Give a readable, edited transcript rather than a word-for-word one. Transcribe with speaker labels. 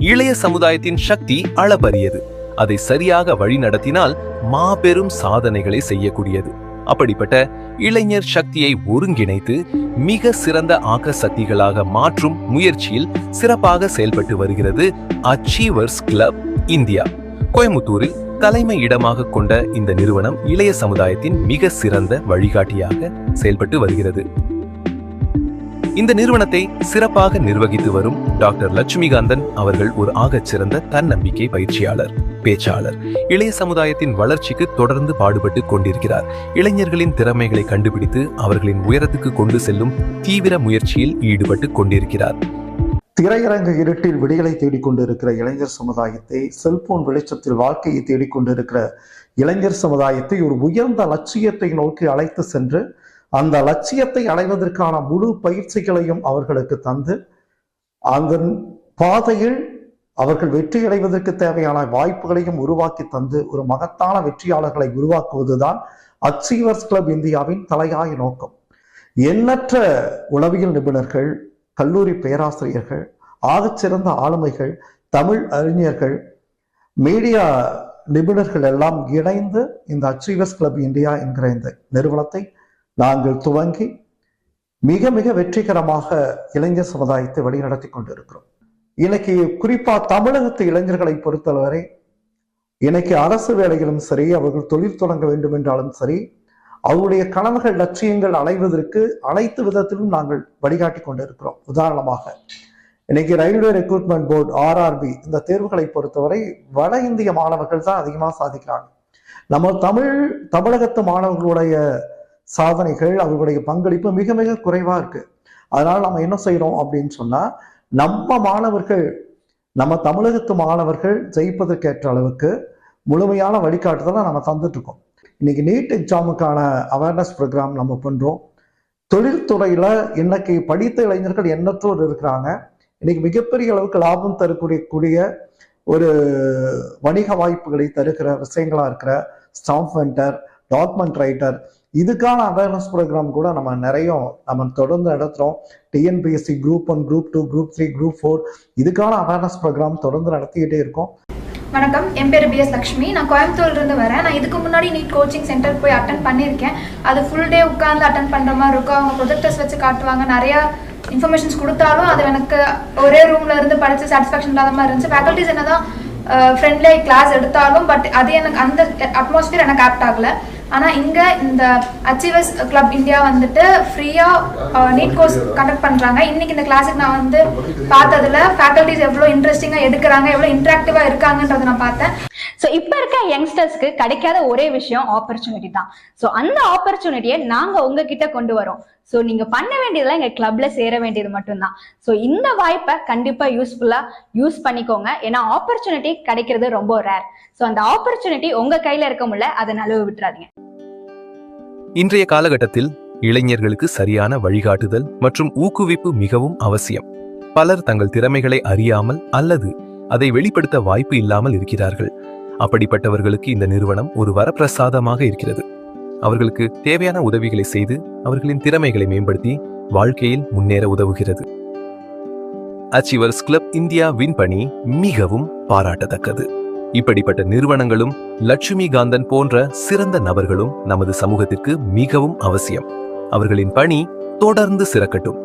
Speaker 1: இளைய சமுதாயத்தின் சக்தி அளப்பரியது. அதை சரியாக வழிநடத்தினால் மாபெரும் சாதனைகளை செய்யக்கூடியது. அப்படிப்பட்ட இளைஞர் சக்தியை ஒருங்கிணைத்து மிக சிறந்த ஆக்க சக்திகளாக மாற்றும் முயற்சியில் சிறப்பாக செயல்பட்டு வருகிறது அச்சீவர்ஸ் கிளப் இந்தியா. கோயம்புத்தூரில் தலைமை இடமாக கொண்ட இந்த நிறுவனம் இளைய சமுதாயத்தின் மிக சிறந்த வழிகாட்டியாக செயல்பட்டு வருகிறது. இந்த நிறுவனத்தை சிறப்பாக நிர்வகித்து வரும் டாக்டர் லட்சுமிகாந்தன் அவர்கள் ஒரு ஆகச்சிறந்த தன்னம்பிக்கை பயிற்சியாளர், பேச்சாளர். இளைய சமுதாயத்தின் வளர்ச்சிக்கு தொடர்ந்து பாடுபட்டு கொண்டிருக்கிறார். இளைஞர்களின் திறமைகளை கண்டுபிடித்து அவர்களின் உயரத்துக்கு கொண்டு செல்லும் தீவிர முயற்சியில் ஈடுபட்டு கொண்டிருக்கிறார்.
Speaker 2: திரையரங்கு இருட்டில் விடிகளை தேடிக்கொண்டிருக்கிற இளைஞர் சமுதாயத்தை, செல்போன் வெளிச்சத்தில் வாழ்க்கையை தேடிக்கொண்டிருக்கிற இளைஞர் சமுதாயத்தை ஒரு உயர்ந்த லட்சியத்தை நோக்கி அழைத்து சென்று அந்த லட்சியத்தை அடைவதற்கான முழு பயிற்சிகளையும் அவர்களுக்கு தந்து அந்த பாதையில் அவர்கள் வெற்றி அடைவதற்கு தேவையான வாய்ப்புகளையும் உருவாக்கி தந்து ஒரு மகத்தான வெற்றியாளர்களை உருவாக்குவதுதான் அச்சீவர்ஸ் கிளப் இந்தியாவின் தலையாய நோக்கம். எண்ணற்ற உளவியல் நிபுணர்கள், கல்லூரி பேராசிரியர்கள், ஆகச்சிறந்த ஆளுமைகள், தமிழ் அறிஞர்கள், மீடியா நிபுணர்கள் எல்லாம் இணைந்து இந்த அச்சீவர்ஸ் கிளப் இந்தியா என்கிற இந்த நிறுவனத்தை நாங்கள் துவங்கி மிக மிக வெற்றிகரமாக இளைஞர் சமுதாயத்தை வழிநடத்தி கொண்டிருக்கிறோம். இன்னைக்கு குறிப்பா தமிழகத்து இளைஞர்களை பொறுத்தவரை இன்னைக்கு அரசு வேலைகளும் சரி, அவர்கள் தொழில் தொடங்க வேண்டும் என்றாலும் சரி, அவருடைய கனவுகள் லட்சியங்கள் அடைவதற்கு அனைத்து விதத்திலும் நாங்கள் வழிகாட்டி கொண்டிருக்கிறோம். உதாரணமாக இன்னைக்கு ரயில்வே ரெக்ரூட்மெண்ட் போர்டு RRB இந்த தேர்வுகளை பொறுத்தவரை வட இந்திய மாணவர்கள் தான் அதிகமாக சாதிக்கிறாங்க. நம்ம தமிழகத்து மாணவர்களுடைய சாதனைகள், அவர்களுடைய பங்களிப்பு மிக மிக குறைவா இருக்கு. அதனால நம்ம என்ன செய்யறோம் அப்படின்னு சொன்னா, நம்ம மாணவர்கள், நம்ம தமிழகத்து மாணவர்கள் ஜெயிப்பதற்கேற்ற அளவுக்கு முழுமையான வழிகாட்டுதலை நம்ம தந்துட்டு இருக்கோம். இன்னைக்கு நீட் எக்ஸாமுக்கான அவேர்னஸ் ப்ரோக்ராம் நம்ம பண்றோம். தொழில்துறையில இன்னைக்கு படித்த இளைஞர்கள் எண்ணற்றோர் இருக்கிறாங்க. இன்னைக்கு மிகப்பெரிய அளவுக்கு லாபம் தரக்கூடிய ஒரு வணிக வாய்ப்புகளை தருகிற விஷயங்களா இருக்கிற ஸ்டாம்ப் வெண்டர், டாக்குமெண்ட் ரைட்டர், இதுக்கான அவேர்னஸ் ப்ரோக்ராம் கூட நம்ம தொடர்ந்து நடத்துறோம். TNPSC Group 1, Group 2, Group 3, Group 4 இதுக்கான அவேர்னஸ் ப்ரோக்ராம் தொடர்ந்து நடத்திக்கிட்டே இருக்கோம்.
Speaker 3: வணக்கம், என் பேர் BS லக்ஷ்மி. நான் கோயம்புத்தூர்லேருந்து வரேன். நான் இதுக்கு முன்னாடி நீட் கோச்சிங் சென்டர் போய் அட்டன் பண்ணியிருக்கேன். அது ஃபுல் டே உட்காந்து அட்டன் பண்ணுற மாதிரி இருக்கும். அவங்க ப்ரொஜெக்டர்ஸ் வச்சு காட்டுவாங்க. நிறையா இன்ஃபர்மேஷன்ஸ் கொடுத்தாலும் அது எனக்கு ஒரே ரூமில் இருந்து படித்து சாட்டிஸ்ஃபேக்ஷன் இல்லாத மாதிரி இருந்துச்சு. ஃபேக்கல்ட்டிஸ் என்ன தான் ஃப்ரெண்ட்லியாக கிளாஸ் எடுத்தாலும் பட் அது எனக்கு அந்த அட்மாஸ்பியர் எனக்கு ஆப்ட் ஆகலை. ஆனால் இங்கே இந்த அச்சீவர்ஸ் கிளப் இந்தியா வந்துட்டு ஃப்ரீயாக நீட் கோர்ஸ் கண்டக்ட் பண்ணுறாங்க. இன்றைக்கி இந்த கிளாஸுக்கு நான் வந்து பார்த்ததில் ஃபேக்கல்ட்டிஸ் எவ்வளோ இன்ட்ரெஸ்டிங்காக எடுக்கிறாங்க, எவ்வளோ இன்ட்ராக்டிவாக இருக்காங்கன்றதை நான் பார்த்தேன்.
Speaker 4: ஸோ இப்போ இருக்க யங்ஸ்டர்ஸ்க்கு கிடைக்காத ஒரே விஷயம் ஆப்பர்ச்சுனிட்டி தான். ஸோ அந்த ஆப்பர்ச்சுனிட்டியை நாங்கள் உங்ககிட்ட கொண்டு வரோம். ஸோ நீங்கள் பண்ண வேண்டியதெல்லாம் எங்கள் கிளப்ல சேர வேண்டியது மட்டும்தான். ஸோ இந்த வாய்ப்பை கண்டிப்பாக யூஸ் பண்ணிக்கோங்க. ஏன்னா ஆப்பர்ச்சுனிட்டி கிடைக்கிறது ரொம்ப ரேர். ஸோ அந்த ஆப்பர்ச்சுனிட்டி உங்க கையில இருக்க முடியல, அதை நழுவ விட்டுறாதீங்க.
Speaker 1: இன்றைய காலகட்டத்தில் இளைஞர்களுக்கு சரியான வழிகாட்டுதல் மற்றும் ஊக்குவிப்பு மிகவும் அவசியம். பலர் தங்கள் திறமைகளை அறியாமல் அல்லது அதை வெளிப்படுத்த வாய்ப்பு இல்லாமல் இருக்கிறார்கள். அப்படிப்பட்டவர்களுக்கு இந்த நிறுவனம் ஒரு வரப்பிரசாதமாக இருக்கிறது. அவர்களுக்கு தேவையான உதவிகளை செய்து அவர்களின் திறமைகளை மேம்படுத்தி வாழ்க்கையில் முன்னேற உதவுகிறது. அச்சீவர்ஸ் கிளப் இந்தியா வின்பணி மிகவும் பாராட்டத்தக்கது. இப்படிப்பட்ட நிறுவனங்களும் லட்சுமிகாந்தன் போன்ற சிறந்த நபர்களும் நமது சமூகத்திற்கு மிகவும் அவசியம். அவர்களின் பணி தொடர்ந்து சிறக்கட்டும்.